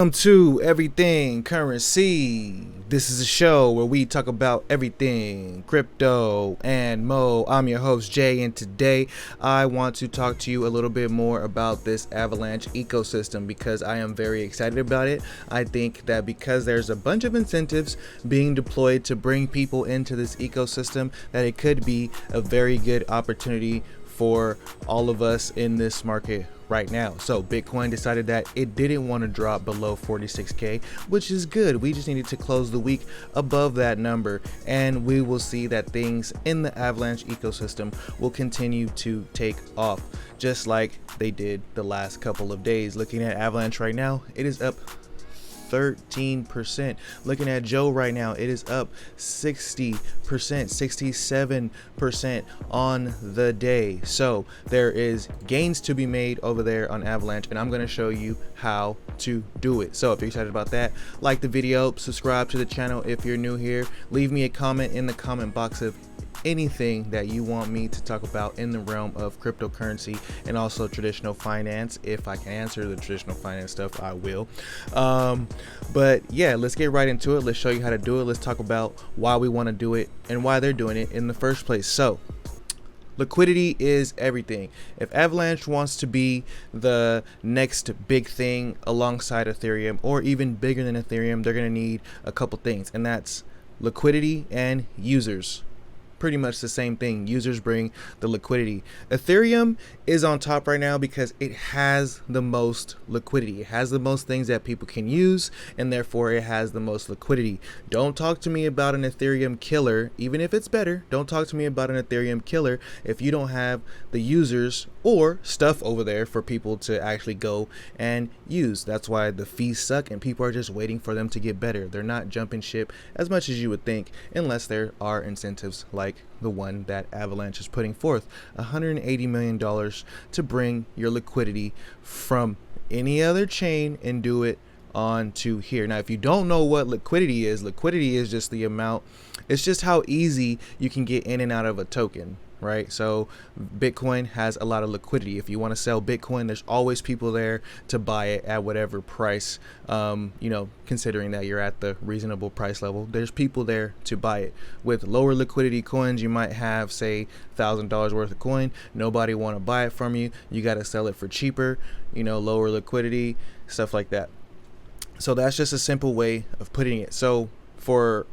Welcome to Everything Currency. This is a show where we talk about everything crypto and mo. I'm your host Jay, and today I want to talk to you a little bit more about this Avalanche ecosystem because I am very excited about it. I think that because there's a bunch of incentives being deployed to bring people into this ecosystem, that it could be a very good opportunity for all of us in this market right now. So Bitcoin decided that it didn't want to drop below 46k, which is good. We just needed to close the week above that number, and we will see that things in the Avalanche ecosystem will continue to take off just like they did the last couple of days. Looking at Avalanche right now, it is up 13%. Looking at Joe right now, it is up 60%, 67% on the day. So there is gains to be made over there on Avalanche, and I'm going to show you how to do it. So if you're excited about that, like the video, subscribe to the channel if you're new here, leave me a comment in the comment box of anything that you want me to talk about in the realm of cryptocurrency and also traditional finance. If I can answer the traditional finance stuff, I will. But yeah, let's get right into it. Let's show you how to do it. Let's talk about why we want to do it and why they're doing it in the first place. So liquidity is everything. If Avalanche wants to be the next big thing alongside Ethereum, or even bigger than Ethereum, they're going to need a couple things, and that's liquidity and users. Pretty much the same thing. Users bring the liquidity. Ethereum is on top right now because it has the most liquidity. It has the most things that people can use, and therefore it has the most liquidity. Don't talk to me about an Ethereum killer, even if it's better. Don't talk to me about an Ethereum killer if you don't have the users or stuff over there for people to actually go and use. That's why the fees suck, and people are just waiting for them to get better. They're not jumping ship as much as you would think, unless there are incentives like the one that Avalanche is putting forth, $180 million to bring your liquidity from any other chain and do it onto here. Now, if you don't know what liquidity is just the amount, it's just how easy you can get in and out of a token, right? So Bitcoin has a lot of liquidity. If you want to sell Bitcoin, there's always people there to buy it at whatever price, considering that you're at the reasonable price level, there's people there to buy it. With lower liquidity coins, you might have, say, $1,000 worth of coin. Nobody want to buy it from you. You got to sell it for cheaper, lower liquidity, stuff like that. So that's just a simple way of putting it. So for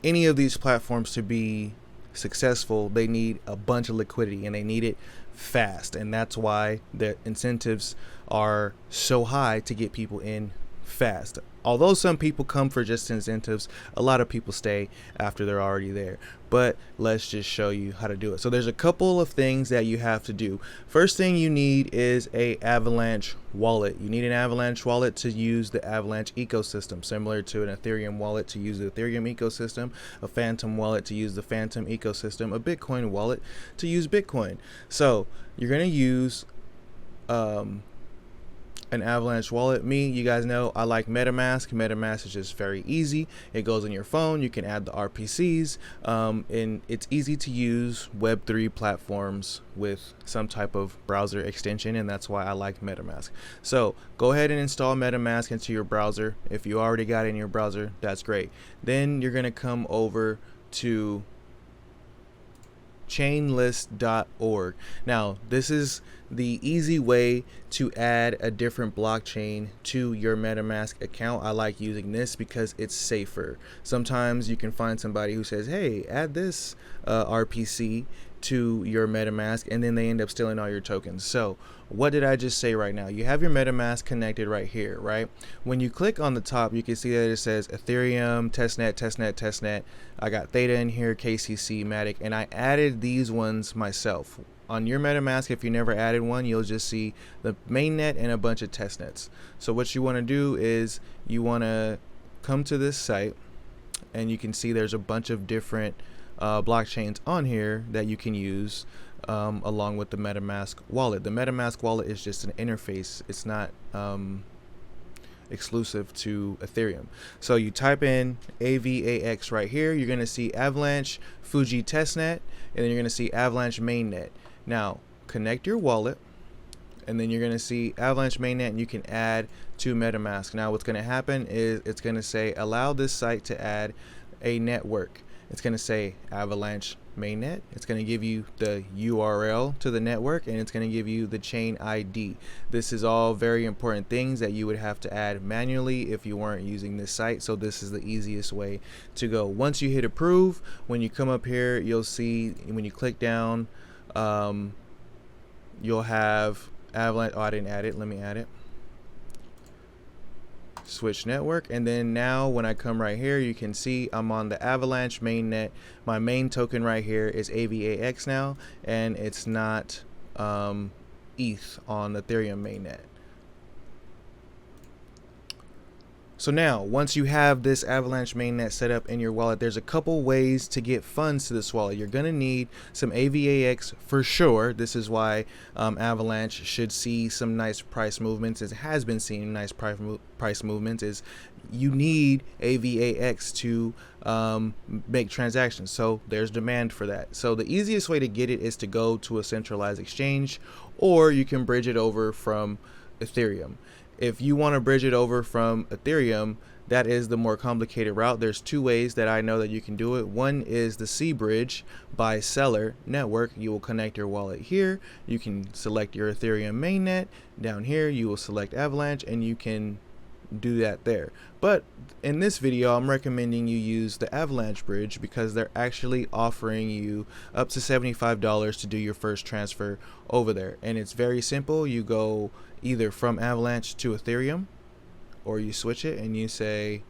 any of these platforms to be successful, they need a bunch of liquidity, and they need it fast, and that's why the incentives are so high to get people in fast. Although some people come for just incentives, a lot of people stay after they're already there. But let's just show you how to do it. So there's a couple of things that you have to do. First thing you need is a Avalanche wallet. You need an Avalanche wallet to use the Avalanche ecosystem, similar to an Ethereum wallet to use the Ethereum ecosystem, a Phantom wallet to use the Phantom ecosystem, a Bitcoin wallet to use Bitcoin. So you're going to use an Avalanche wallet. You guys know I like MetaMask. MetaMask is just very easy. It goes in your phone. You can add the RPCs, and it's easy to use Web3 platforms with some type of browser extension, and that's why I like MetaMask. So go ahead and install MetaMask into your browser. If you already got it in your browser, that's great. Then you're going to come over to chainlist.org. Now, this is the easy way to add a different blockchain to your MetaMask account. I like using this because it's safer. Sometimes you can find somebody who says, hey, add this RPC to your MetaMask, and then they end up stealing all your tokens. So what did I just say right now? You have your MetaMask connected right here, right? When you click on the top, you can see that it says Ethereum, testnet. I got Theta in here, KCC, Matic, and I added these ones myself. On your MetaMask, if you never added one, you'll just see the mainnet and a bunch of testnets. So what you want to do is you want to come to this site, and you can see there's a bunch of different blockchains on here that you can use along with the MetaMask wallet. The MetaMask wallet is just an interface. It's not exclusive to Ethereum. So you type in AVAX right here. You're going to see Avalanche Fuji testnet, and then you're going to see Avalanche mainnet. Now connect your wallet, and then you're going to see Avalanche mainnet, and you can add to MetaMask. Now what's going to happen is it's going to say allow this site to add a network. It's going to say Avalanche mainnet. It's going to give you the URL to the network, and it's going to give you the chain ID. This is all very important things that you would have to add manually if you weren't using this site. So this is the easiest way to go. Once you hit approve, when you come up here, you'll see when you click down, you'll have Avalanche. Oh, I didn't add it. Let me add it. Switch network, and then now when I come right here, you can see I'm on the Avalanche mainnet. My main token right here is AVAX now, and it's not ETH on the Ethereum mainnet. So now, once you have this Avalanche mainnet set up in your wallet, there's a couple ways to get funds to this wallet. You're going to need some AVAX for sure. This is why Avalanche should see some nice price movements. It has been seeing nice price movements. Is you need AVAX to make transactions. So there's demand for that. So the easiest way to get it is to go to a centralized exchange, or you can bridge it over from Ethereum. If you want to bridge it over from Ethereum, that is the more complicated route. There's two ways that I know that you can do it. One is the C bridge by Seller network. You will connect your wallet here. You can select your Ethereum mainnet. Down here, you will select Avalanche, and you can do that there. But in this video, I'm recommending you use the Avalanche bridge because they're actually offering you up to $75 to do your first transfer over there. And it's very simple. You go either from Avalanche to Ethereum, or you switch it and you say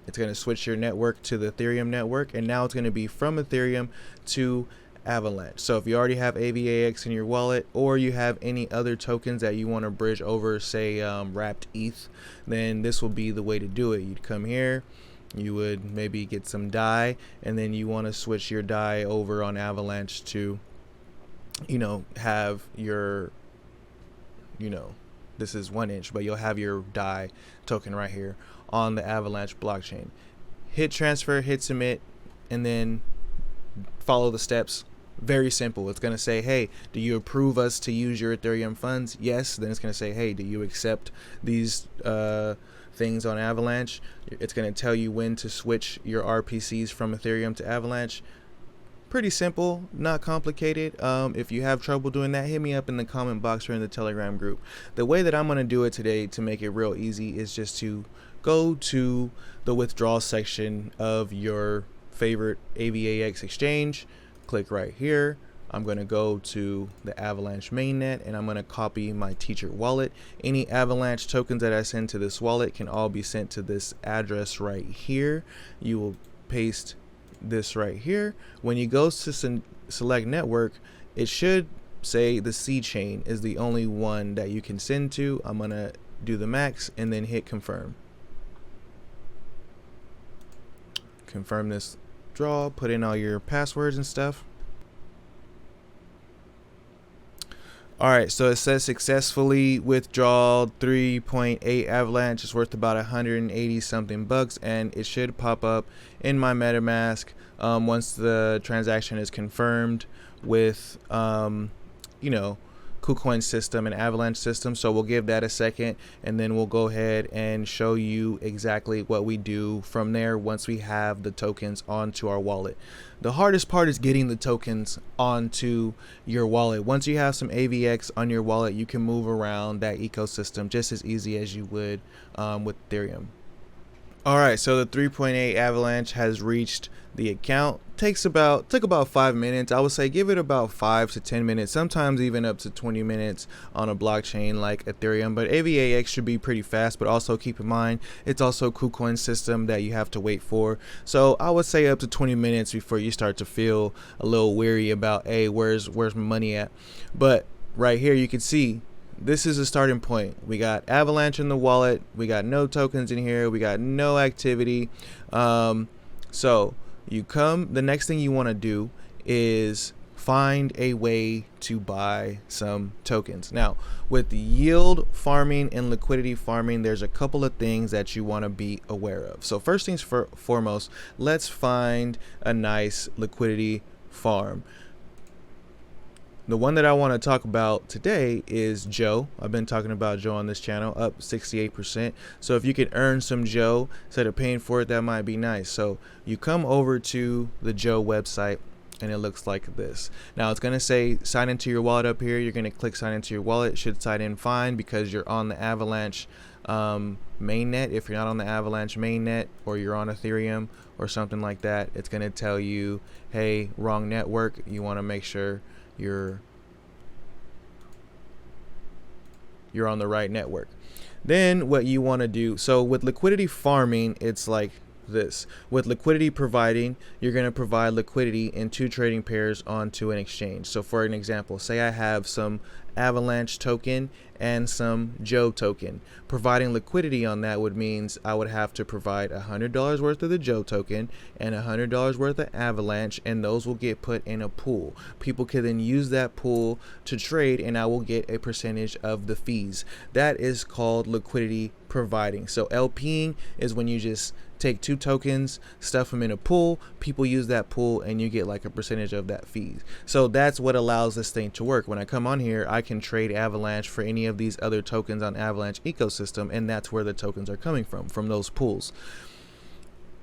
it's going to switch your network to the Ethereum network, and now it's going to be from Ethereum to Avalanche. So if you already have AVAX in your wallet, or you have any other tokens that you want to bridge over, say wrapped ETH, then this will be the way to do it. You'd come here, you would maybe get some DAI, and then you want to switch your DAI over on Avalanche to, have your, this is 1 inch, but you'll have your DAI token right here on the Avalanche blockchain. Hit transfer, hit submit, and then follow the steps. Very simple. It's going to say, hey, do you approve us to use your Ethereum funds? Yes. Then it's going to say, hey, do you accept these things on Avalanche? It's going to tell you when to switch your RPCs from Ethereum to Avalanche. Pretty simple, not complicated. If you have trouble doing that, hit me up in the comment box or in the Telegram group. The way that I'm going to do it today to make it real easy is just to go to the withdrawal section of your favorite AVAX exchange. Click right here. I'm going to go to the Avalanche mainnet, and I'm going to copy my teacher wallet. Any Avalanche tokens that I send to this wallet can all be sent to this address right here. You will paste this right here. When you go to select network, it should say the C chain is the only one that you can send to. I'm gonna do the max and then hit confirm. Confirm this draw, put in all your passwords and stuff. Alright, so it says successfully withdraw 3.8 Avalanche. It's worth about 180 something bucks, and it should pop up in my MetaMask once the transaction is confirmed with Kucoin system and Avalanche system. So we'll give that a second, and then we'll go ahead and show you exactly what we do from there once we have the tokens onto our wallet. The hardest part is getting the tokens onto your wallet. Once you have some AVX on your wallet, you can move around that ecosystem just as easy as you would with Ethereum. Alright, so the 3.8 Avalanche has reached the account. Took about 5 minutes. I would say give it about 5 to 10 minutes, sometimes even up to 20 minutes on a blockchain like Ethereum. But AVAX should be pretty fast, but also keep in mind it's also Kucoin system that you have to wait for. So I would say up to 20 minutes before you start to feel a little weary about, hey, where's my money at? But right here you can see this is a starting point. We got Avalanche in the wallet. We got no tokens in here. We got no activity. So the next thing you want to do is find a way to buy some tokens. Now, with yield farming and liquidity farming, there's a couple of things that you want to be aware of. So first things foremost, let's find a nice liquidity farm. The one that I want to talk about today is Joe. I've been talking about Joe on this channel, up 68%. So if you can earn some Joe instead of paying for it, that might be nice. So you come over to the Joe website and it looks like this. Now it's going to say sign into your wallet up here. You're going to click sign into your wallet. It should sign in fine because you're on the Avalanche mainnet. If you're not on the Avalanche mainnet, or you're on Ethereum or something like that, it's going to tell you, hey, wrong network. You want to make sure you're on the right network. Then what you want to do, so with liquidity farming, it's like this. With liquidity providing, you're going to provide liquidity in 2 trading pairs onto an exchange. So for an example, say I have some Avalanche token and some Joe token. Providing liquidity on that would means I would have to provide $100 worth of the Joe token and $100 worth of Avalanche, and those will get put in a pool. People can then use that pool to trade, and I will get a percentage of the fees. That is called liquidity providing. So LPing is when you just take 2 tokens, stuff them in a pool, people use that pool, and you get like a percentage of that fees. So that's what allows this thing to work. When I come on here, I can trade Avalanche for any of these other tokens on Avalanche ecosystem, and that's where the tokens are coming from those pools.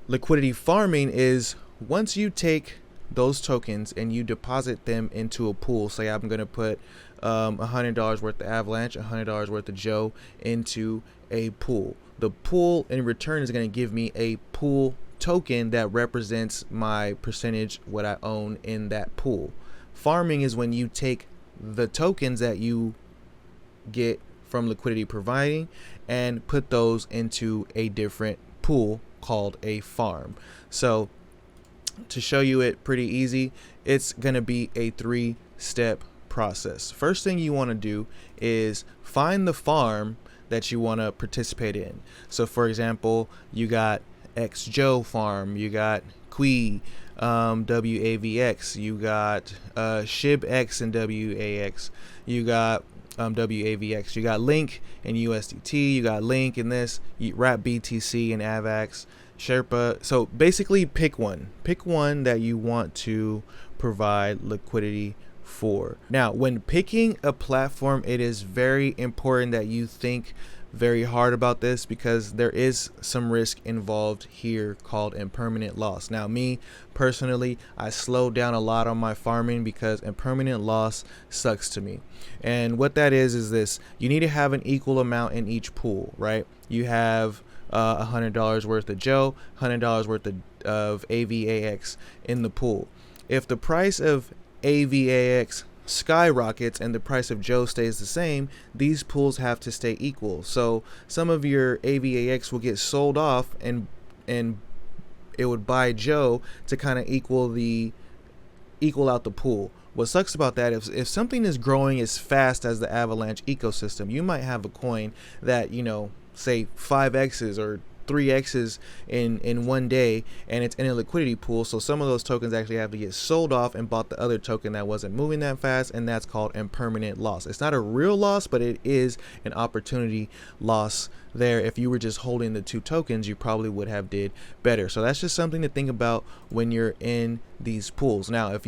Liquidity farming is once you take those tokens and you deposit them into a pool. Say I'm going to put $100 worth of Avalanche, $100 worth of Joe into a pool. The pool in return is going to give me a pool token that represents my percentage, what I own in that pool. Farming is when you take the tokens that you get from liquidity providing and put those into a different pool called a farm. So to show you it pretty easy, it's going to be a 3-step process. First thing you want to do is find the farm that you want to participate in. So for example, you got X Joe farm, you got Qui, WAVX, you got ShibX and WAX, you got WAVX, you got Link and USDT, you got Link and this, Wrap BTC and AVAX, Sherpa. So basically pick one that you want to provide liquidity for. Now, when picking a platform, it is very important that you think very hard about this, because there is some risk involved here called impermanent loss. Now, me personally, I slowed down a lot on my farming because impermanent loss sucks to me. And what that is this: you need to have an equal amount in each pool, right? You have $100 worth of Joe, $100 worth of AVAX in the pool. If the price of AVAX skyrockets and the price of Joe stays the same, these pools have to stay equal. So some of your AVAX will get sold off, and it would buy Joe to kind of equal out the pool. What sucks about that is if something is growing as fast as the Avalanche ecosystem, you might have a coin that, you know, say 5x's or 3x's in one day, and it's in a liquidity pool. So some of those tokens actually have to get sold off and bought the other token that wasn't moving that fast, and that's called impermanent loss. It's not a real loss, but it is an opportunity loss there. If you were just holding the 2 tokens, you probably would have did better. So that's just something to think about when you're in these pools. Now,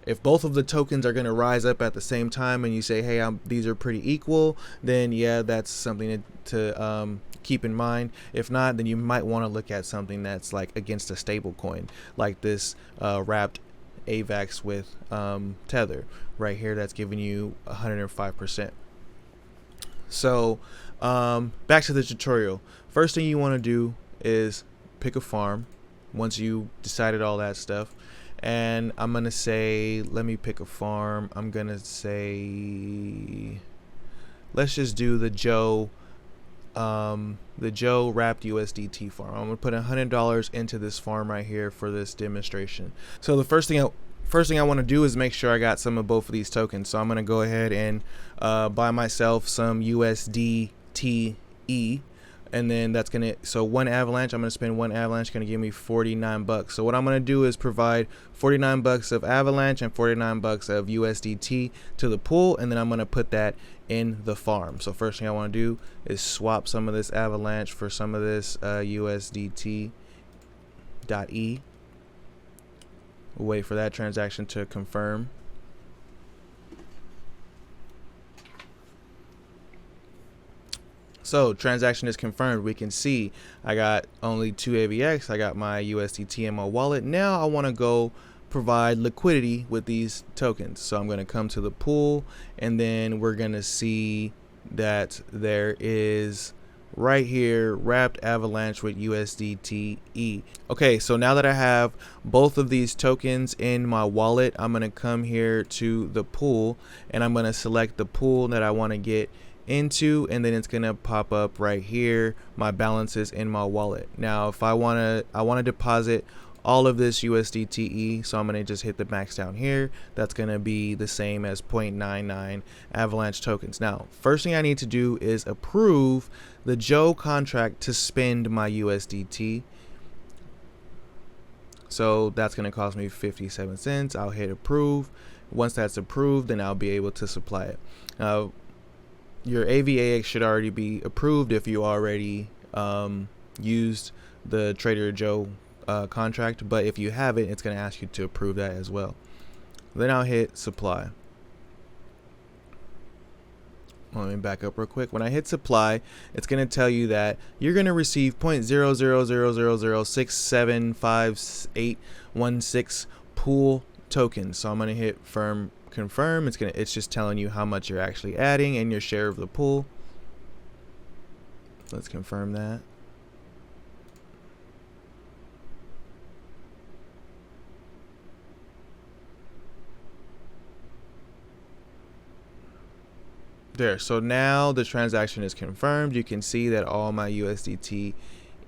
if both of the tokens are going to rise up at the same time and you say, hey, these are pretty equal, then yeah, that's something to keep in mind. If not, then you might want to look at something that's like against a stable coin, like this wrapped AVAX with Tether right here, that's giving you 105%. So back to the tutorial. First thing you want to do is pick a farm once you decided all that stuff. And I'm going to say, let me pick a farm. I'm going to say, let's just do the Joe wrapped USDT farm. I'm going to put $100 into this farm right here for this demonstration. So the first thing I want to do is make sure I got some of both of these tokens. So I'm going to go ahead and buy myself some USDTE. And then that's gonna, so one Avalanche, I'm gonna spend one Avalanche, gonna give me 49 bucks. So what I'm gonna do is provide 49 bucks of Avalanche and 49 bucks of USDT to the pool, and then I'm gonna put that in the farm. So first thing I want to do is swap some of this Avalanche for some of this USDT.E. We'll wait for that transaction to confirm. So transaction is confirmed. We can see I got only 2 AVX. I got my USDT in my wallet. Now I want to go provide liquidity with these tokens. So I'm going to come to the pool, and then we're going to see that there is right here wrapped Avalanche with USDTE. Okay, so now that I have both of these tokens in my wallet, I'm going to come here to the pool, and I'm going to select the pool that I want to get into, and then it's going to pop up right here my balances in my wallet. Now if I want to deposit all of this USDTE, so I'm going to just hit the max down here. That's going to be the same as 0.99 Avalanche tokens. Now first thing I need to do is approve the Joe contract to spend my USDT. So that's going to cost me 57 cents. I'll hit approve. Once that's approved, then I'll be able to supply it. Now your AVAX should already be approved if you already used the Trader Joe contract, but if you haven't, it's going to ask you to approve that as well. Then I'll hit supply. Let me back up real quick. When I hit supply, it's going to tell you that you're going to receive 0.000006758816 pool tokens. So I'm going to hit firm confirm. It's just telling you how much you're actually adding and your share of the pool. Let's confirm that. There, so now the transaction is confirmed. You can see that all my USDT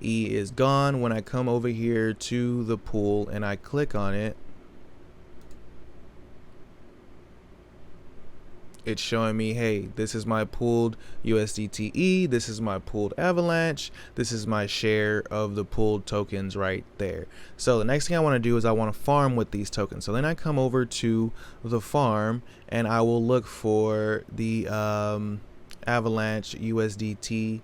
is gone. When I come over here to the pool and I click on it, it's showing me, hey, this is my pooled USDTE, this is my pooled Avalanche, this is my share of the pooled tokens right there. So the next thing I want to do is I want to farm with these tokens. So then I come over to the farm and I will look for the Avalanche USDTE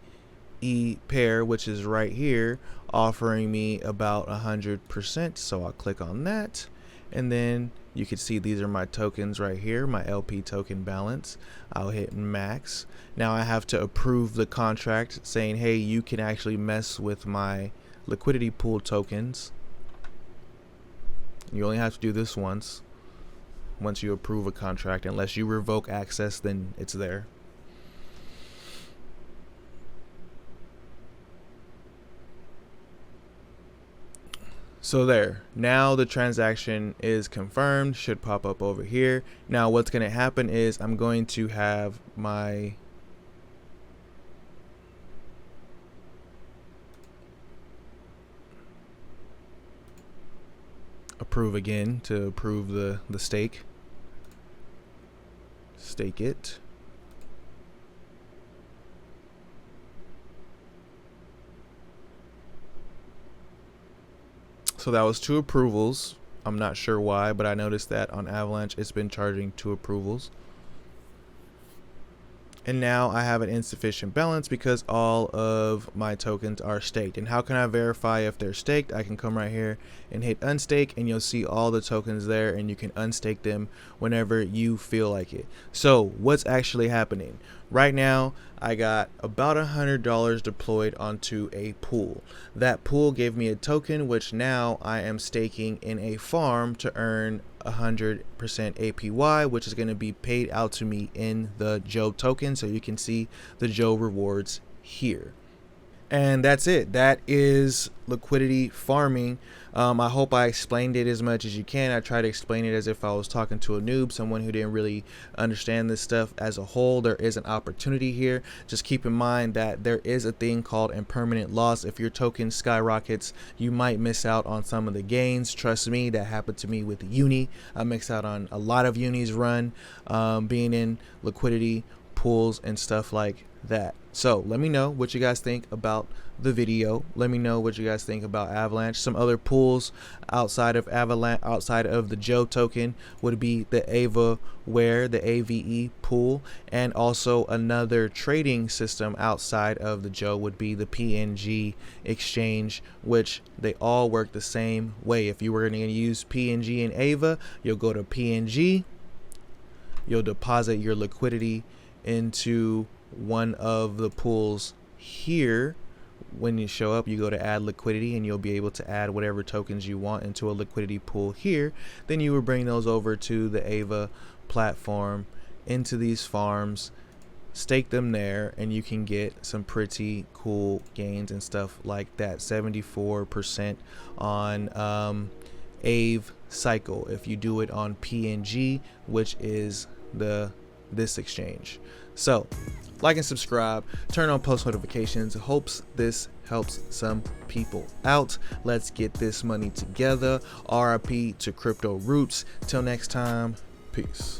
pair, which is right here, offering me about 100%. So I'll click on that, and then you can see these are my tokens right here, my LP token balance. I'll hit max. Now I have to approve the contract saying, hey, you can actually mess with my liquidity pool tokens. You only have to do this once you approve a contract. Unless you revoke access, then it's there. So there, now the transaction is confirmed, should pop up over here. Now what's going to happen is I'm going to have my approve again to approve the stake. Stake it. So that was 2 approvals. I'm not sure why, but I noticed that on Avalanche it's been charging 2 approvals. And now I have an insufficient balance because all of my tokens are staked. And how can I verify if they're staked? I can come right here and hit unstake, and you'll see all the tokens there, and you can unstake them whenever you feel like it. So what's actually happening? Right now, I got about $100 deployed onto a pool. That pool gave me a token, which now I am staking in a farm to earn 100% APY, which is going to be paid out to me in the Joe token. So you can see the Joe rewards here. And that's it. That is liquidity farming. I hope I explained it as much as you can. I try to explain it as if I was talking to a noob, someone who didn't really understand this stuff as a whole. There is an opportunity here. Just keep in mind that there is a thing called impermanent loss. If your token skyrockets, you might miss out on some of the gains. Trust me, that happened to me with Uni. I missed out on a lot of Uni's run, being in liquidity pools and stuff like that. So let me know what you guys think about the video. Let me know what you guys think about Avalanche. Some other pools outside of Avalanche, outside of the Joe token, would be the AvaWare, the AVE pool, and also another trading system outside of the Joe would be the PNG exchange, which they all work the same way. If you were going to use PNG and Ava, you'll go to PNG, you'll deposit your liquidity into one of the pools here, when you show up, you go to add liquidity, and you'll be able to add whatever tokens you want into a liquidity pool here. Then you will bring those over to the Ava platform, into these farms, stake them there, and you can get some pretty cool gains and stuff like that. 74% on AVE cycle if you do it on PNG, which is this exchange. So like and subscribe, turn on post notifications. Hopes this helps some people out. Let's get this money together. RIP to crypto roots. Till next time, peace.